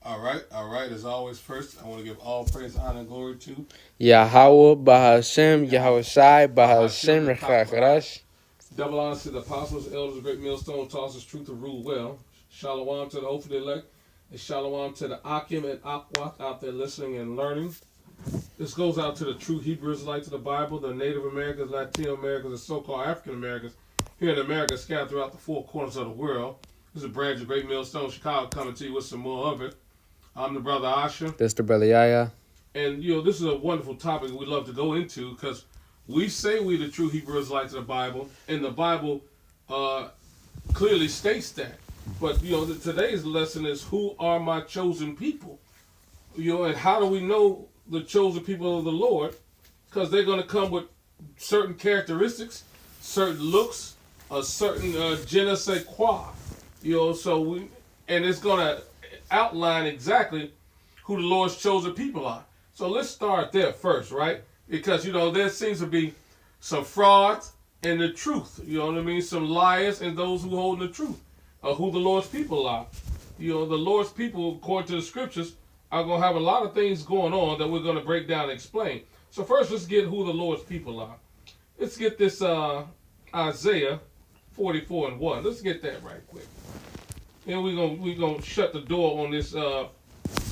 All right. As always, first, I want to give all praise, honor, and glory to Yahweh Bahashem, Yahweh. Yahweh Shai, Bahashim Bahashem Rechacharash. Rechacharash. Double honor to the apostles, elders, great millstone, tosses truth to rule well. Shalom to the hopefully elect, and shalom to the Akim and Akwat out there listening and learning. This goes out to the true Hebrew Israelites of the Bible, the Native Americans, Latino Americans, and so-called African Americans here in America, scattered throughout the four corners of the world. This is Branch of Great Millstone, Chicago, coming to you with some more of it. I'm the brother Asha. This the brother Yaya. And, this is a wonderful topic we love to go into because we say we the true Hebrew Israelites of the Bible, and the Bible clearly states that. But, today's lesson is who are my chosen people? And how do we know the chosen people of the Lord? Because they're going to come with certain characteristics, certain looks, a certain je ne sais quoi. And it's going to outline exactly who the Lord's chosen people are. So let's start there first, right? Because, there seems to be some frauds in the truth. You know what I mean? Some liars and those who hold the truth of who the Lord's people are. The Lord's people, according to the scriptures, are going to have a lot of things going on that we're going to break down and explain. So first, let's get who the Lord's people are. Let's get this Isaiah 44:1. Let's get that right quick. And we're gonna shut the door on this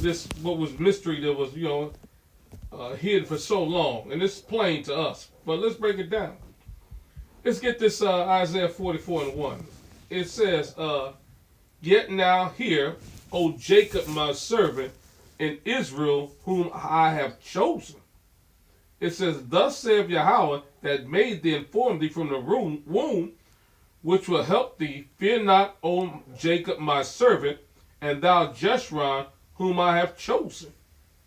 this what was mystery that was hidden for so long, and it's plain to us. But let's break it down. Let's get this Isaiah 44:1. It says, "Yet now hear, O Jacob my servant, and Israel whom I have chosen." It says, "Thus saith Yahweh that made thee and formed thee from the womb, which will help thee. Fear not, O Jacob my servant, and thou Jeshurun whom I have chosen."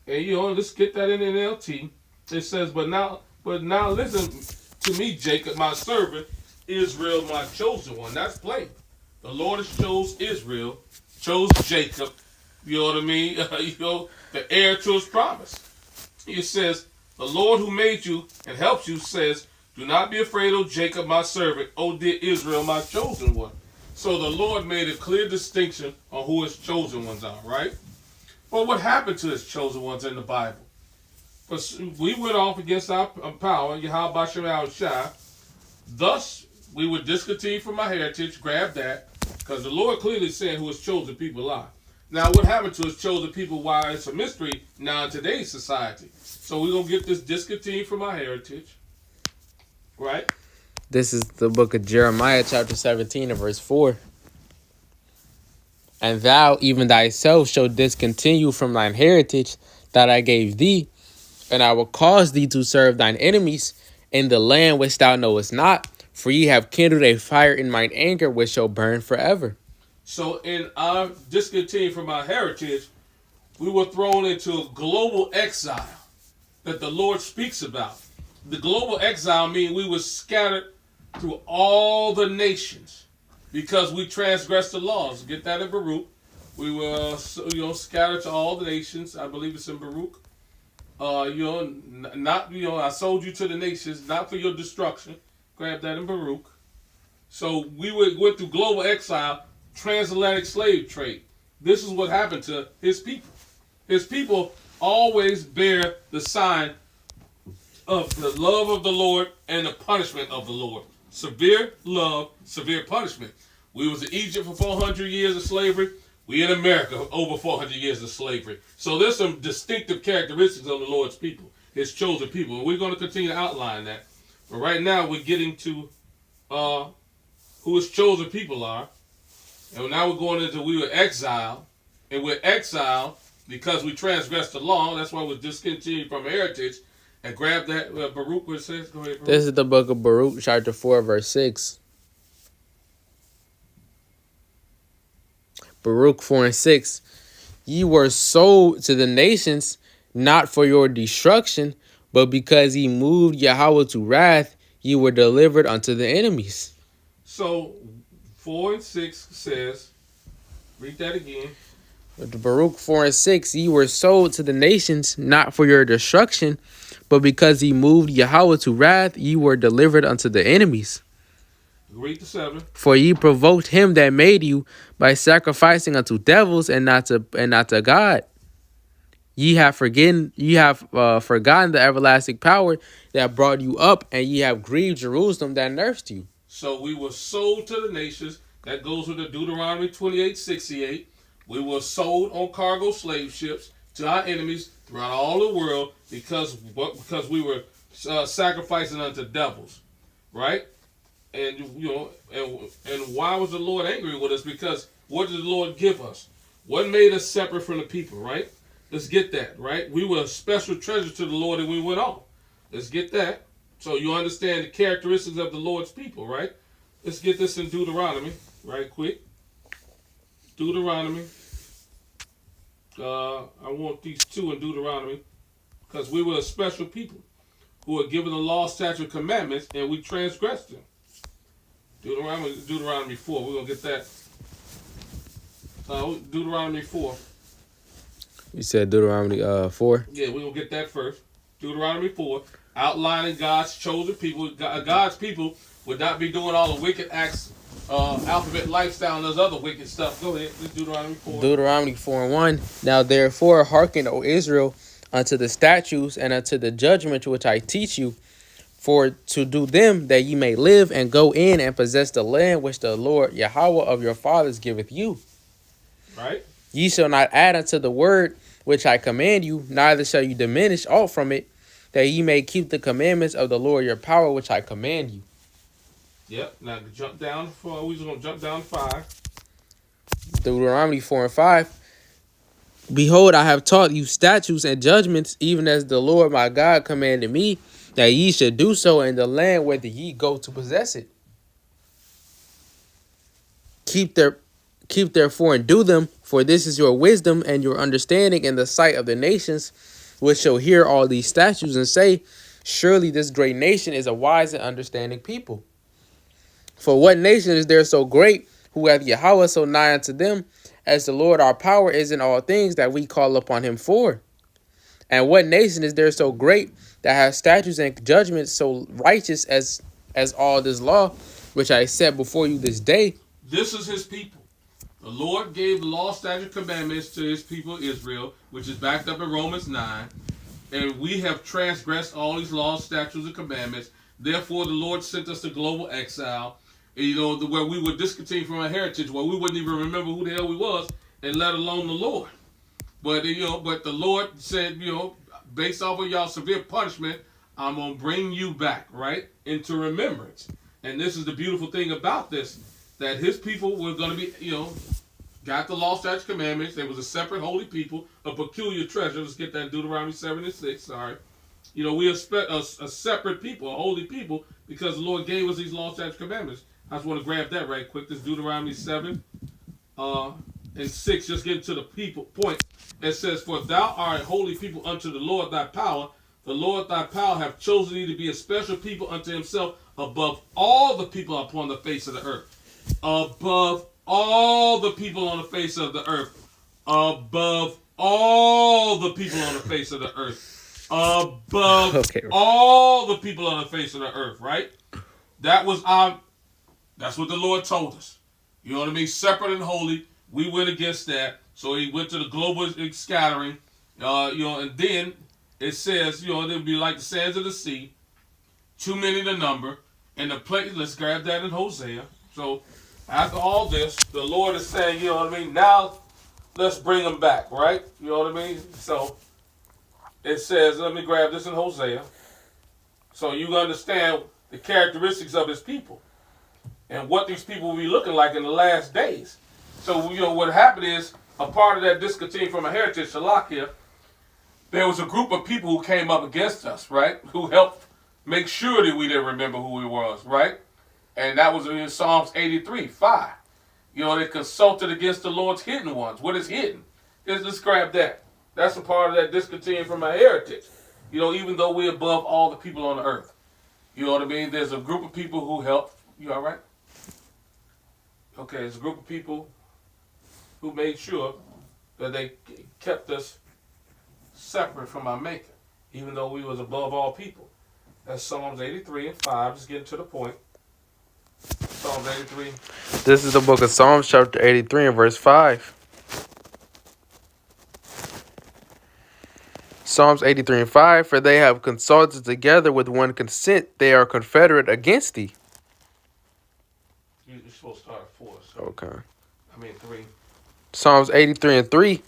And let's get that in NLT. It says, but now listen to me, Jacob my servant, Israel my chosen one. That's plain. The Lord has chose Israel, chose Jacob. You know what I mean? The heir to his promise. It says, "The Lord who made you and helps you says, do not be afraid, O Jacob, my servant, O dear Israel, my chosen one." So the Lord made a clear distinction on who his chosen ones are, right? Well, what happened to his chosen ones in the Bible? But we went off against our power, Yahweh Bashem Al-Shai. Thus, we would discontinue from our heritage, grab that, because the Lord clearly saying who his chosen people are. Now, what happened to his chosen people? Why it's a mystery now in today's society. So we're going to get this discontinued from our heritage. Right? This is the book of Jeremiah, chapter 17, and verse 4. "And thou, even thyself, shalt discontinue from thine heritage that I gave thee, and I will cause thee to serve thine enemies in the land which thou knowest not, for ye have kindled a fire in mine anger, which shall burn forever." So in our discontinue from our heritage, we were thrown into a global exile that the Lord speaks about. The global exile means we were scattered through all the nations because we transgressed the laws. Get that in Baruch. We were, scattered to all the nations. I believe it's in Baruch. I sold you to the nations, not for your destruction. Grab that in Baruch. So we went through global exile, transatlantic slave trade. This is what happened to his people. His people always bear the sign of the love of the Lord and the punishment of the Lord. Severe love, severe punishment. We was in Egypt for 400 years of slavery. We in America over 400 years of slavery. So there's some distinctive characteristics of the Lord's people, his chosen people. And we're going to continue to outline that. But right now we're getting to who his chosen people are. And now we're going into we were exiled. And we're exiled because we transgressed the law. That's why we're discontinued from heritage. And grab that Baruch, what it says. Go ahead, Baruch. This is the book of Baruch, chapter 4, verse 6. Baruch 4 and 6. "Ye were sold to the nations, not for your destruction, but because ye moved Yahweh to wrath, ye were delivered unto the enemies." So 4 and 6 says, read that again. Baruch 4 and 6. "Ye were sold to the nations, not for your destruction, but because ye moved Yahweh to wrath, ye were delivered unto the enemies." Read the 7. For ye provoked him that made you by sacrificing unto devils and not to God. Ye have forgotten the everlasting power that brought you up, and ye have grieved Jerusalem that nursed you. So we were sold to the nations. That goes with the Deuteronomy 28:68. We were sold on cargo slave ships to our enemies throughout all the world because we were sacrificing unto devils, right? And and why was the Lord angry with us? Because what did the Lord give us? What made us separate from the people, right? Let's get that, right? We were a special treasure to the Lord and we went on. Let's get that. So you understand the characteristics of the Lord's people, right? Let's get this in Deuteronomy, right quick. Deuteronomy. I want these two in Deuteronomy because we were a special people who were given the law, statute, commandments, and we transgressed them. Deuteronomy 4. We're going to get that. Deuteronomy 4. You said Deuteronomy 4? Yeah, we're going to get that first. Deuteronomy 4. Outlining God's chosen people. God's people would not be doing all the wicked acts, alphabet lifestyle, and those other wicked stuff. Go ahead. This is Deuteronomy 4. Deuteronomy 4:1. Now therefore hearken, O Israel, unto the statutes and unto the judgments which I teach you, for to do them that ye may live and go in and possess the land which the Lord Yahweh of your fathers giveth you. Right. Ye shall not add unto the word which I command you, neither shall you diminish aught from it, that ye may keep the commandments of the Lord your power which I command you. Yep. Now jump down. We're just gonna jump down to 5. Deuteronomy 4:5. Behold, I have taught you statutes and judgments, even as the Lord my God commanded me, that ye should do so in the land whither ye go to possess it. Keep therefore and do them, for this is your wisdom and your understanding in the sight of the nations, which shall hear all these statutes and say, surely this great nation is a wise and understanding people. For what nation is there so great, who hath Yahweh so nigh unto them, as the Lord our power is in all things that we call upon him for? And what nation is there so great, that has statutes and judgments so righteous as all this law, which I set before you this day? This is his people. The Lord gave the law, statute, commandments to his people Israel, which is backed up in Romans 9. And we have transgressed all these laws, statutes, and commandments. Therefore, the Lord sent us to global exile. Where we were discontinued from our heritage, where we wouldn't even remember who the hell we was, and let alone the Lord. But but the Lord said, based off of y'all severe punishment, I'm gonna bring you back, right, into remembrance. And this is the beautiful thing about this, that his people were gonna be, got the law, statutes, commandments. They was a separate holy people, a peculiar treasure. Let's get that in Deuteronomy 7:6. Sorry. We are a separate people, a holy people, because the Lord gave us these law, statutes, commandments. I just want to grab that right quick. This is Deuteronomy 7 and 6. Just getting to the people point. It says, for thou art a holy people unto the Lord thy power. The Lord thy power hath chosen thee to be a special people unto himself above all the people upon the face of the earth. Above all the people on the face of the earth. Above all the people on the face of the earth. Above all the people on the face of the earth, right? That's what the Lord told us. You know what I mean? Separate and holy. We went against that. So he went to the global scattering. And then it says, they'll be like the sands of the sea, too many to number. And the place, let's grab that in Hosea. So after all this, the Lord is saying, now let's bring them back, right? You know what I mean? So it says, let me grab this in Hosea. So you understand the characteristics of his people and what these people will be looking like in the last days. So, what happened is, a part of that discontinued from a heritage, Shalakia, there was a group of people who came up against us, right? Who helped make sure that we didn't remember who we was, right? And that was in Psalms 83:5. They consulted against the Lord's hidden ones. What is hidden? Let's grab that. That's a part of that discontinued from our heritage. Even though we're above all the people on the earth. You know what I mean? There's a group of people who helped. You all right? Okay, there's a group of people who made sure that they kept us separate from our Maker, even though we was above all people. That's Psalms 83:5. Just getting to the point. Psalms 83. This is the book of Psalms, chapter 83 and verse 5. Psalms 83 and 5, for they have consulted together with one consent, they are confederate against thee. You're supposed to start at 4. So, Okay. 3. Psalms 83 and 3,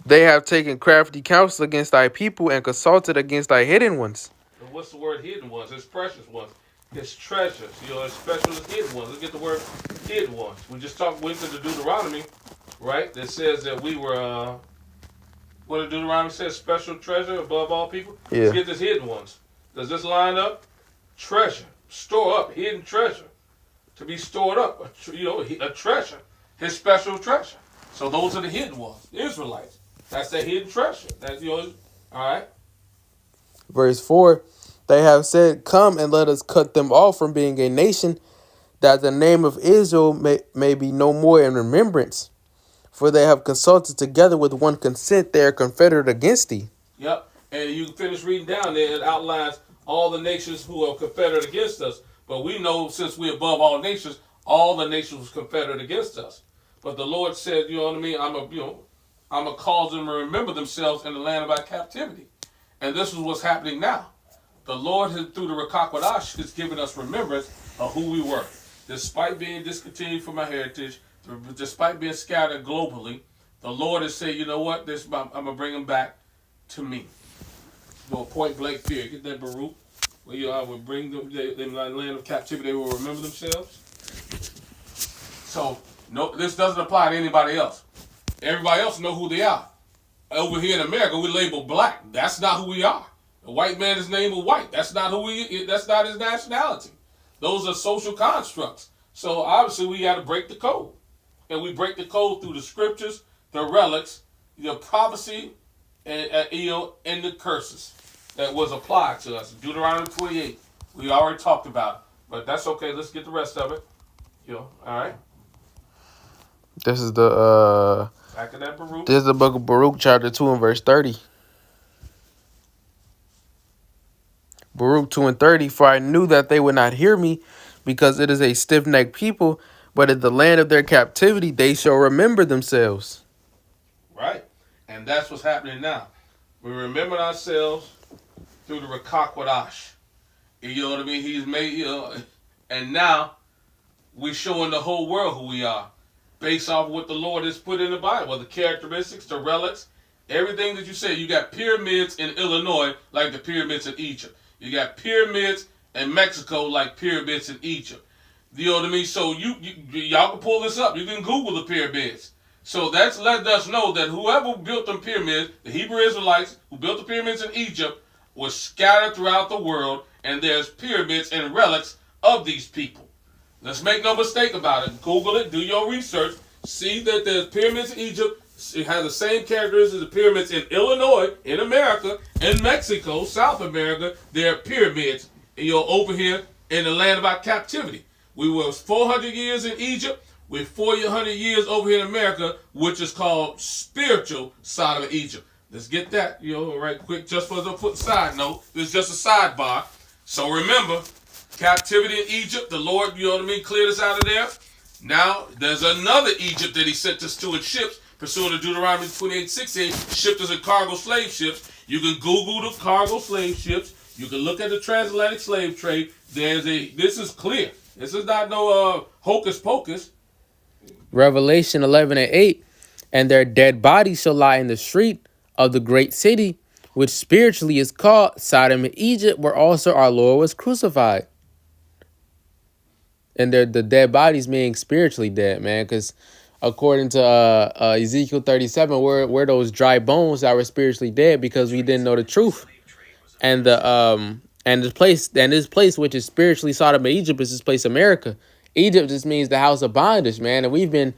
they have taken crafty counsel against thy people and consulted against thy hidden ones. And what's the word hidden ones? It's precious ones. It's treasures. It's special as hidden ones. Let's get the word hidden ones. We just went to the Deuteronomy, right? That says that we were, what did Deuteronomy say? Special treasure above all people? Yeah. Let's get this hidden ones. Does this line up? Treasure. Store up. Hidden treasure. To be stored up. A treasure. His special treasure. So those are the hidden ones. The Israelites. That's the hidden treasure. That's, all right? Verse 4, they have said, come and let us cut them off from being a nation, that the name of Israel may be no more in remembrance. For they have consulted together with one consent, they are confederate against thee. Yep. And you finish reading down there, it outlines all the nations who are confederate against us. But we know, since we're above all the nations was confederate against us. But the Lord said, you know what I mean? I'm gonna cause them to remember themselves in the land of our captivity. And this is what's happening now. The Lord, through the Rakakwadash, is giving us remembrance of who we were. Despite being discontinued from our heritage, despite being scattered globally, the Lord has said, you know what? I'm going to bring them back to me. Well, point blank period. Get that, Baruch. I will bring them in the land of captivity. They will remember themselves. So, no, this doesn't apply to anybody else. Everybody else know who they are. Over here in America, we label black. That's not who we are. The white man is named white. That's not that's not his nationality. Those are social constructs. So obviously we got to break the code. And we break the code through the scriptures, the relics, the prophecy, and the curses that was applied to us. Deuteronomy 28. We already talked about it. But that's okay. Let's get the rest of it. All right. This is the Back in that Baruch. This is the book of Baruch, chapter 2 and verse 30. Baruch 2 and 30, for I knew that they would not hear me, because it is a stiff-necked people, but in the land of their captivity they shall remember themselves. Right. And that's what's happening now. We remember ourselves through the Rakakwadash. You know what I mean? He's made, and now we're showing the whole world who we are, based off what the Lord has put in the Bible, the characteristics, the relics, everything that you say. You got pyramids in Illinois like the pyramids in Egypt. You got pyramids in Mexico like pyramids in Egypt. You know what I mean? So y'all can pull this up. You can Google the pyramids. So that's letting us know that whoever built them pyramids, the Hebrew Israelites who built the pyramids in Egypt, were scattered throughout the world, and there's pyramids and relics of these people. Let's make no mistake about it. Google it, do your research, see that there's pyramids in Egypt. It has the same characteristics as the pyramids in Illinois, in America, in Mexico, South America. There are pyramids over here in the land of our captivity. We were 400 years in Egypt. We're 400 years over here in America, which is called spiritual side of Egypt. Let's get that, right quick, just for the side note. This is just a sidebar. So remember, captivity in Egypt, the Lord, cleared us out of there. Now, there's another Egypt that he sent us to in ships, pursuant to Deuteronomy 28:16, shipped us in cargo slave ships. You can Google the cargo slave ships. You can look at the transatlantic slave trade. This is clear. This is not no hocus pocus. Revelation 11 and 8, and their dead bodies shall lie in the street of the great city, which spiritually is called Sodom and Egypt, where also our Lord was crucified. And the dead bodies meaning spiritually dead, man, because according to Ezekiel 37, we're those dry bones that were spiritually dead because we didn't know the truth. And this place which is spiritually Sodom and Egypt is this place America. Egypt just means the house of bondage, man. And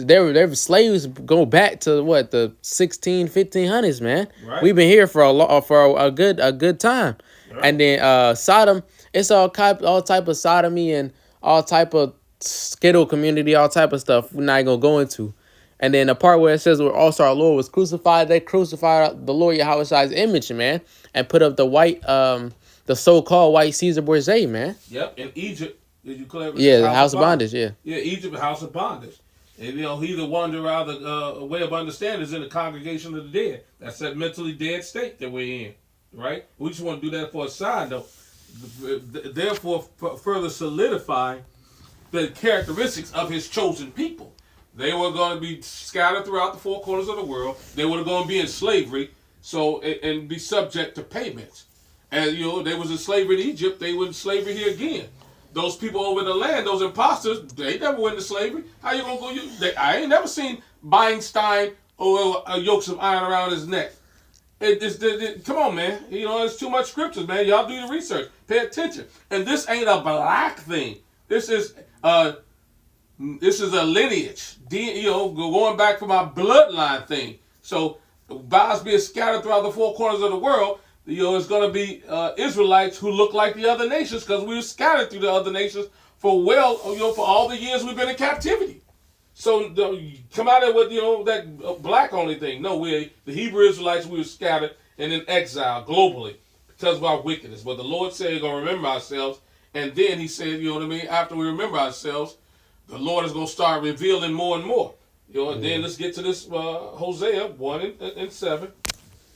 they're slaves go back to the 1500s, man. Right. We've been here for a good time. Right. And then Sodom, it's all type of sodomy and all type of skittle community, all type of stuff we're not gonna go into. And then the part where it says where also our Lord was crucified, they crucified the Lord Yahweh Shai's image, man, and put up the white, the so-called white Caesar Borgia, man. Yep, in Egypt. Did you clever? Yeah, the house of bondage. Yeah. Yeah, Egypt, house of bondage. And he that wandered around the way of understanding is in the congregation of the dead. That's that mentally dead state that we're in, right? We just want to do that for a sign, though. Therefore, further solidifying the characteristics of his chosen people. They were going to be scattered throughout the four corners of the world. They were going to be in slavery, so and be subject to payments. And they was in slavery in Egypt. They were in slavery here again. Those people over in the land, those imposters, they never went into slavery. How you gonna go? I ain't never seen Einstein or yokes of iron around his neck. Come on, man. There's too much scriptures, man. Y'all do the research. Pay attention. And this ain't a black thing. This is a lineage. Going back from our bloodline thing. So, by us being scattered throughout the four corners of the world, it's going to be Israelites who look like the other nations because we were scattered through the other nations for all the years we've been in captivity. So come out of with that black only thing. No, the Hebrew Israelites, we were scattered and in exile globally because of our wickedness. But the Lord said He's going to remember ourselves, and then He said, after we remember ourselves, the Lord is going to start revealing more and more. And then let's get to this Hosea 1:7.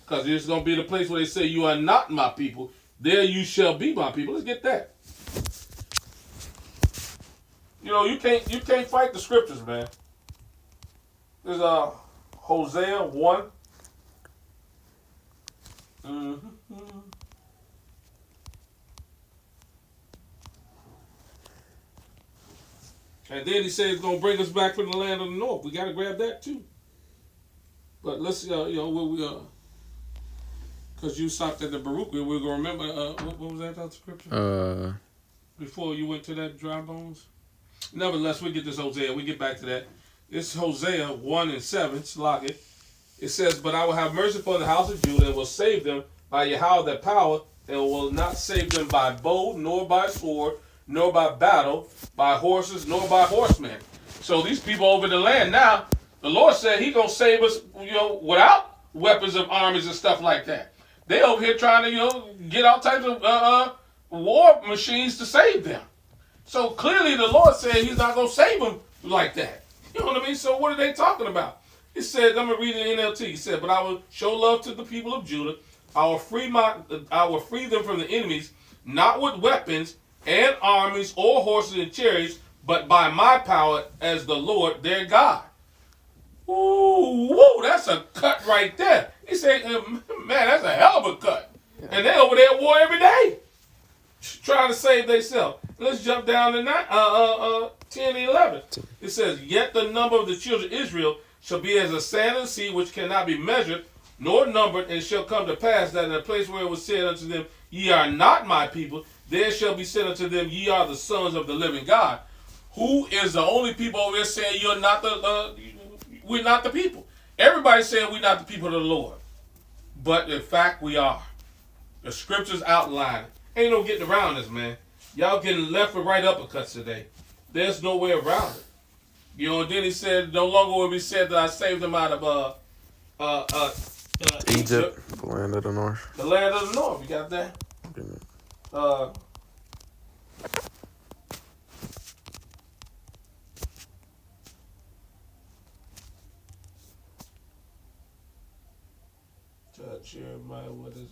Because it's going to be the place where they say, you are not my people. There you shall be my people. Let's get that. You can't fight the scriptures, man. There's Hosea 1. Mm-hmm. And then he said he's going to bring us back from the land of the north. We got to grab that too. But let's, because you stopped at the Baruch, we're going to remember, what was that scripture? Before you went to that dry bones? Nevertheless, we get this Hosea. We get back to that. It's Hosea 1:7. Slog it. It says, but I will have mercy upon the house of Judah and will save them by Yahweh their power, and will not save them by bow, nor by sword, nor by battle, by horses, nor by horsemen. So these people over the land now, the Lord said He's going to save us, without weapons of armies and stuff like that. They over here trying to, get all types of war machines to save them. So clearly the Lord said He's not going to save them like that. You know what I mean? So what are they talking about? He said, I'm going to read it in NLT. He said, but I will show love to the people of Judah. I will free them from the enemies, not with weapons and armies or horses and chariots, but by my power as the Lord their God. Ooh, whoa, that's a cut right there. He said, man, that's a hell of a cut. Yeah. And they over there at war every day, trying to save themselves. Let's jump down to 10 and 11. It says, yet the number of the children of Israel shall be as a sand of the sea, which cannot be measured, nor numbered, and it shall come to pass that in the place where it was said unto them, ye are not my people, there shall be said unto them, ye are the sons of the living God. Who is the only people over there saying you're not we're not the people? Everybody's saying we're not the people of the Lord. But in fact, we are. The scriptures outline it. Ain't no getting around this, man. Y'all getting left and right uppercuts today. There's no way around it. And then he said, no longer will be said that I saved them out of Egypt, the land of the north. The land of the north. You got that? Jeremiah, what is it?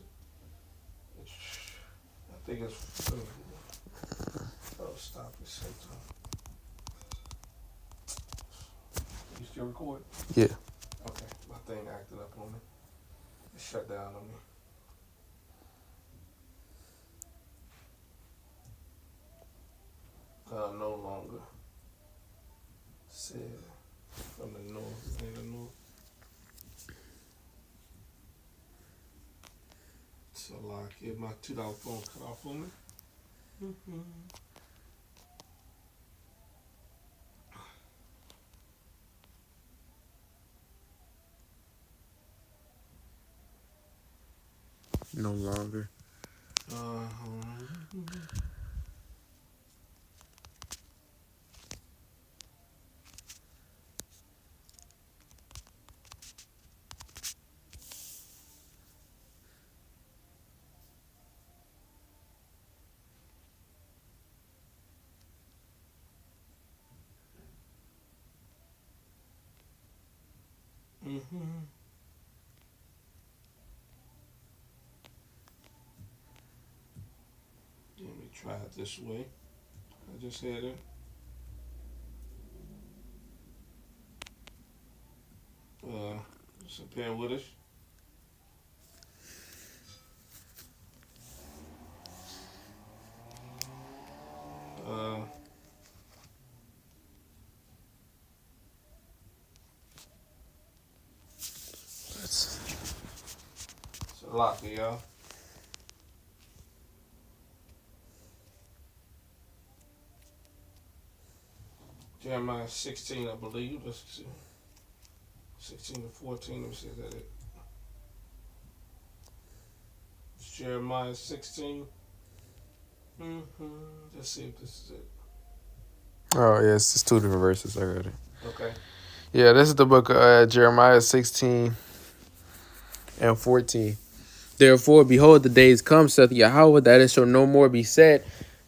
I think it's. Stop it sometime. You still recording? Yeah. Okay, my thing acted up on me. It shut down on me. No longer said from the north. In the north. So like, my $2 phone cut off on me. Mm-hmm. No longer. Let me try it this way. I just had it. Just bear with us. It's a lot here, y'all. Jeremiah 16, I believe. Let's see. 16 to 14. Let me see if that it. It's Jeremiah 16. Let's see if this is it. Oh, yeah, it's just two different verses. I got it. Okay. Yeah, this is the book of Jeremiah 16 and 14. Therefore, behold, the days come, saith Yahweh, that it shall no more be said,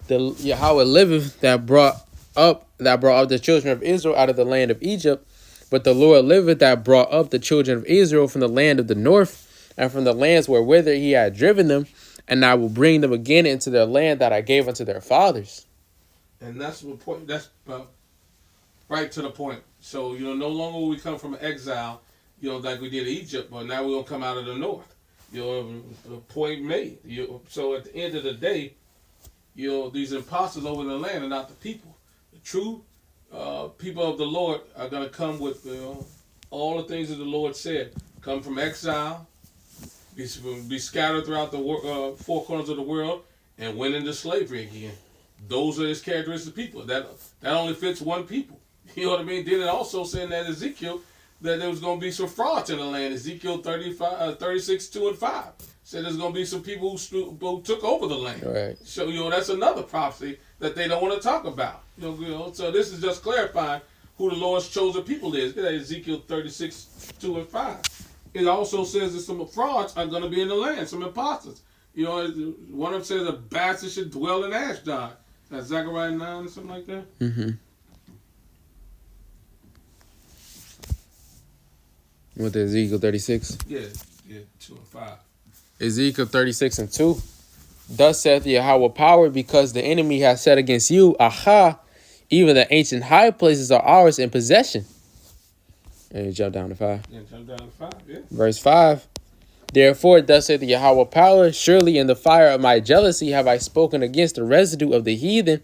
the Yahweh liveth that brought up the children of Israel out of the land of Egypt. But the Lord liveth that brought up the children of Israel from the land of the north, and from the lands whither he had driven them, and I will bring them again into their land that I gave unto their fathers. And that's the point. That's right to the point. So, no longer will we come from exile, like we did in Egypt, but now we're going to come out of the north. The point made. So at the end of the day, these impostors over the land are not the people. The true people of the Lord are going to come with all the things that the Lord said. Come from exile, be scattered throughout the four corners of the world, and went into slavery again. Those are his characteristic people. That only fits one people. You know what I mean? Then it also said in that Ezekiel that there was going to be some frauds in the land. Ezekiel 36, 2 and 5. Said there's going to be some people who took over the land. Right. So, that's another prophecy that they don't want to talk about. So this is just clarifying who the Lord's chosen people is. Ezekiel 36, 2 and 5. It also says that some frauds are going to be in the land, some impostors. One of them says a bastard should dwell in Ashdod. That's Zechariah 9 or something like that. Mm-hmm. What, Ezekiel 36? Yeah, 2 and 5. Ezekiel 36 and 2. Thus saith Yahweh power, because the enemy has said against you, aha, even the ancient high places are ours in possession. And you jump down to 5. Yeah, jump down to 5, yeah. Verse 5. Therefore, thus saith Yahweh power, surely in the fire of my jealousy have I spoken against the residue of the heathen,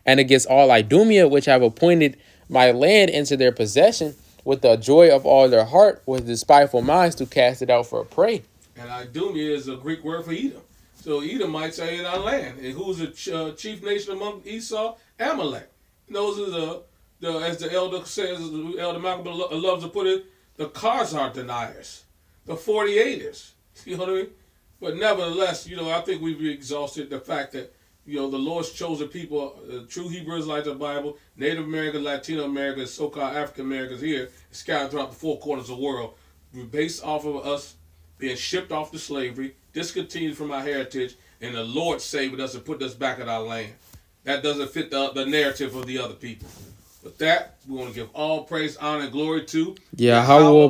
and against all Idumea, which have appointed my land into their possession, with the joy of all their heart, with despiteful minds to cast it out for a prey. And Idumea is a Greek word for Edom. So Edomites are in our land. And who's the chief nation among Esau? Amalek. Those are as the elder says, Elder Malcolm loves to put it, the Khazar deniers, the 48ers. You know what I mean? But nevertheless, I think we've exhausted the fact that, the Lord's chosen people, true Hebrew Israelites of the Bible, Native Americans, Latino Americans, so-called African Americans here, scattered throughout the four corners of the world, based off of us being shipped off to slavery, discontinued from our heritage, and the Lord saving us and putting us back in our land. That doesn't fit the narrative of the other people. With that, we want to give all praise, honor, and glory to Yahweh.